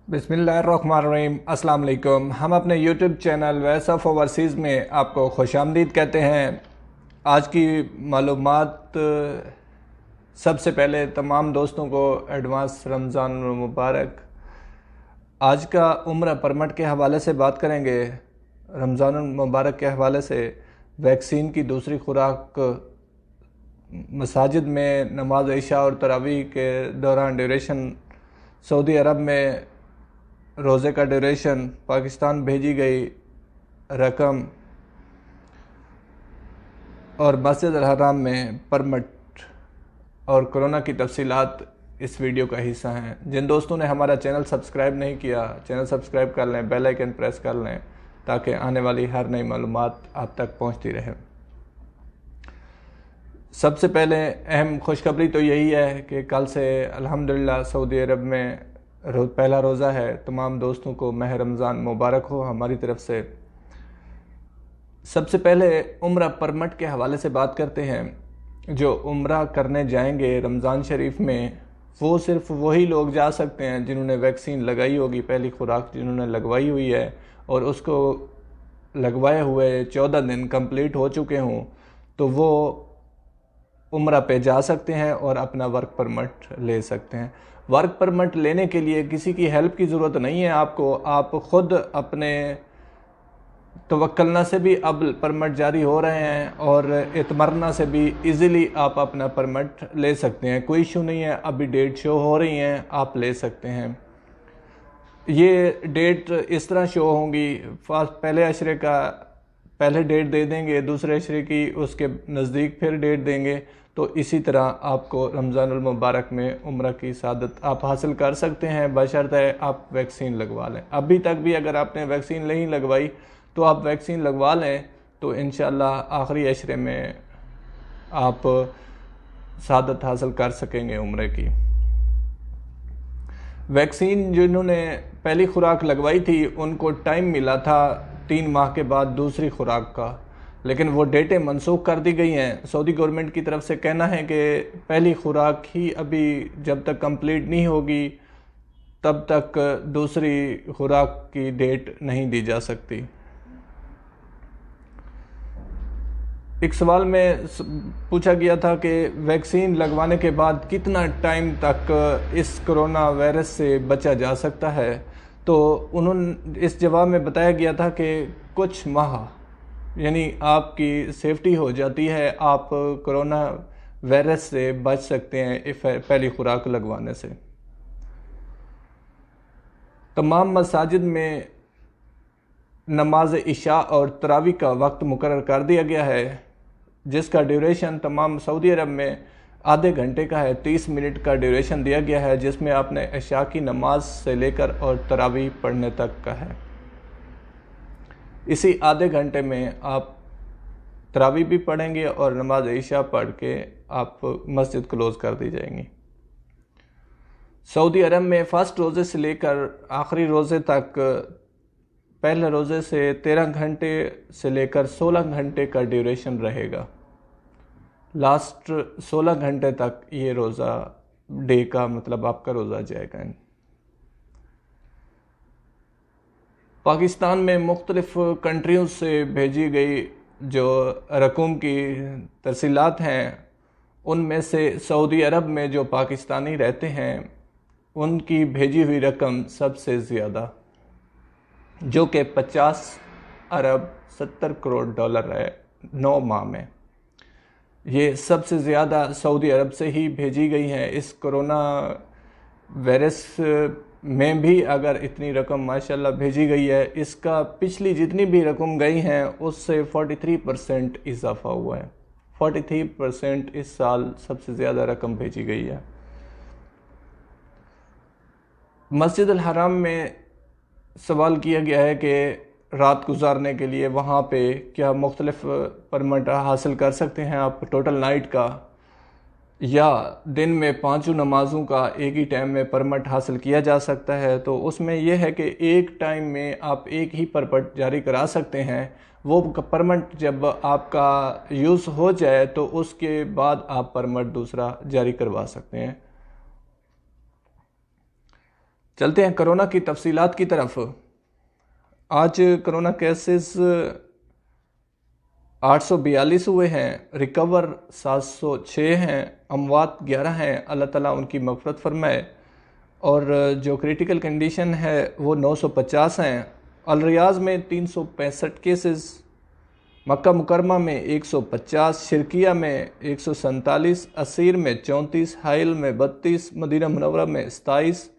बिस्मिल्लाहिर्रहमानिर्रहीम। अस्सलाम वालेकुम। हम अपने YouTube channel voice of overseas में आपको खुशामदीद कहते हैं। आज की मालूमात सबसे पहले तमाम दोस्तों को एडवांस रमज़ान मुबारक। आज का उम्र परमिट के हवाले से बात करेंगे। रमज़ान मुबारक के हवाले से वैक्सीन की दूसरी खुराक मसाजिद में नमाज इशा और तरावी के दौरान ड्यूरेशन, सऊदी अरब में रोज़े का ड्यूरेशन, पाकिस्तान भेजी गई रकम और मस्जिद अल हराम में परमिट और कोरोना की तफसीलात इस वीडियो का हिस्सा हैं। जिन दोस्तों ने हमारा चैनल सब्सक्राइब नहीं किया, चैनल सब्सक्राइब कर लें, बेल आइकन प्रेस कर लें ताकि आने वाली हर नई मालूमात आप तक पहुंचती रहे। सबसे पहले अहम खुशखबरी तो यही है कि कल से अल्हम्दुलिल्लाह सऊदी अरब में पहला रोज़ा है। तमाम दोस्तों को माह रमज़ान मुबारक हो हमारी तरफ से। सबसे पहले उम्रा परमिट के हवाले से बात करते हैं। जो उम्रा करने जाएंगे रमज़ान शरीफ में, वो सिर्फ वही लोग जा सकते हैं जिन्होंने वैक्सीन लगाई होगी, पहली खुराक जिन्होंने लगवाई हुई है और उसको लगवाए हुए 14 दिन कंप्लीट हो चुके हों, तो वो उम्रा पे जा सकते हैं और अपना वर्क परमिट ले सकते हैं। वर्क परमिट लेने के लिए किसी की हेल्प की ज़रूरत नहीं है आपको। आप ख़ुद अपने तवक्कलना से भी अब परमिट जारी हो रहे हैं और इतमरना से भी इजीली आप अपना परमिट ले सकते हैं। कोई इशू नहीं है। अभी डेट शो हो रही हैं, आप ले सकते हैं। ये डेट इस तरह शो होंगी, पहले अशरे का पहले डेट दे देंगे, दूसरे अशरे की उसके नज़दीक फिर डेट देंगे। तो इसी तरह आपको रमज़ानुल मुबारक में उम्रा की सादत आप हासिल कर सकते हैं, बशर्ते आप वैक्सीन लगवा लें। अभी तक भी अगर आपने वैक्सीन नहीं लगवाई तो आप वैक्सीन लगवा लें, तो इंशाअल्लाह आखिरी अशरे में आप सादत हासिल कर सकेंगे उम्रे की। वैक्सीन जिन्होंने पहली खुराक लगवाई थी उनको टाइम मिला था 3 माह के बाद दूसरी खुराक का, लेकिन वो डेटें मनसूख कर दी गई हैं। सऊदी गवर्नमेंट की तरफ से कहना है कि पहली खुराक ही अभी जब तक कंप्लीट नहीं होगी तब तक दूसरी खुराक की डेट नहीं दी जा सकती। एक सवाल में पूछा गया था कि वैक्सीन लगवाने के बाद कितना टाइम तक इस कोरोना वायरस से बचा जा सकता है, तो उन्होंने इस जवाब में बताया गया था कि कुछ माह, यानी आपकी सेफ्टी हो जाती है, आप कोरोना वायरस से बच सकते हैं पहली खुराक लगवाने से। तमाम मसाजिद में नमाज इशा और तरावी का वक्त मुकर्रर कर दिया गया है, जिसका ड्यूरेशन तमाम सऊदी अरब में आधे घंटे का है। 30 मिनट का ड्यूरेशन दिया गया है, जिसमें आपने इशा की नमाज से लेकर और तरावी पढ़ने तक का है। इसी आधे घंटे में आप तरावी भी पढ़ेंगे और नमाज इशा पढ़ के आप मस्जिद क्लोज़ कर दी जाएंगी। सऊदी अरब में फ़र्स्ट रोज़े से लेकर आखिरी रोज़े तक, पहले रोज़े से 13 घंटे से लेकर 16 घंटे का ड्यूरेशन रहेगा। लास्ट 16 घंटे तक ये रोज़ा डे का मतलब आपका रोज़ा जाएगा। पाकिस्तान में मुख्तलिफ़ कंट्रियों से भेजी गई जो रकूम की तरसीलात हैं, उनमें से सऊदी अरब में जो पाकिस्तानी रहते हैं उनकी भेजी हुई रकम सबसे ज़्यादा, जो कि 50 अरब 70 करोड़ डॉलर है 9 माह में। ये सबसे ज़्यादा सऊदी अरब से ही भेजी गई हैं। इस कोरोना वायरस में भी अगर इतनी रकम माशाल्लाह भेजी गई है, इसका पिछली जितनी भी रकम गई हैं उससे 43% इजाफा हुआ है। 43% इस साल सबसे ज़्यादा रकम भेजी गई है। मस्जिद अल हराम में सवाल किया गया है कि रात गुजारने के लिए वहाँ पे क्या मुख्तलिफ परमिट हासिल कर सकते हैं आप, टोटल नाइट का या दिन में 5 नमाज़ों का एक ही टाइम में परमिट हासिल किया जा सकता है। तो उसमें यह है कि एक टाइम में आप एक ही परमिट जारी करा सकते हैं। वो परमिट जब आपका यूज़ हो जाए तो उसके बाद आप परमिट दूसरा जारी करवा सकते हैं। چلتے ہیں کرونا کی تفصیلات کی طرف۔ آج کرونا کیسز 842 ہوئے ہیں، ریکور 706 ہیں، اموات 11 ہیں، اللہ تعالیٰ ان کی مغفرت فرمائے، اور جو کریٹیکل کنڈیشن ہے وہ 950 ہیں۔ الریاض میں 365 کیسز، مکہ مکرمہ میں 150، شرکیہ میں 147، اسیر میں 34، حائل میں 32، مدینہ منورہ میں 27،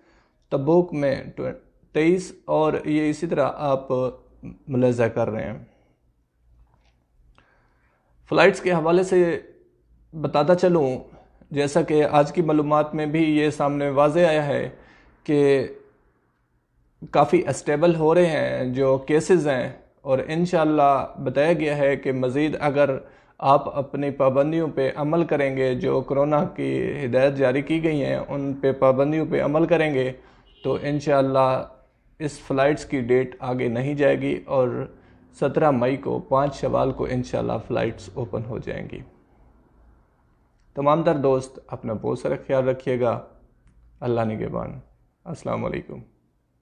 تبوک میں 23، اور یہ اسی طرح آپ ملاحظہ کر رہے ہیں۔ فلائٹس کے حوالے سے بتاتا چلوں، جیسا کہ آج کی معلومات میں بھی یہ سامنے واضح آیا ہے کہ کافی اسٹیبل ہو رہے ہیں جو کیسز ہیں، اور انشاءاللہ بتایا گیا ہے کہ مزید اگر آپ اپنی پابندیوں پہ عمل کریں گے، جو کرونا کی ہدایت جاری کی گئی ہیں ان پہ پابندیوں پہ عمل کریں گے تو انشاءاللہ اس فلائٹس کی ڈیٹ آگے نہیں جائے گی، اور 17 مئی کو 5 شوال کو انشاءاللہ فلائٹس اوپن ہو جائیں گی۔ تمام تر دوست اپنا بہت سارا خیال رکھیے گا۔ اللہ نگہبان۔ السلام علیکم۔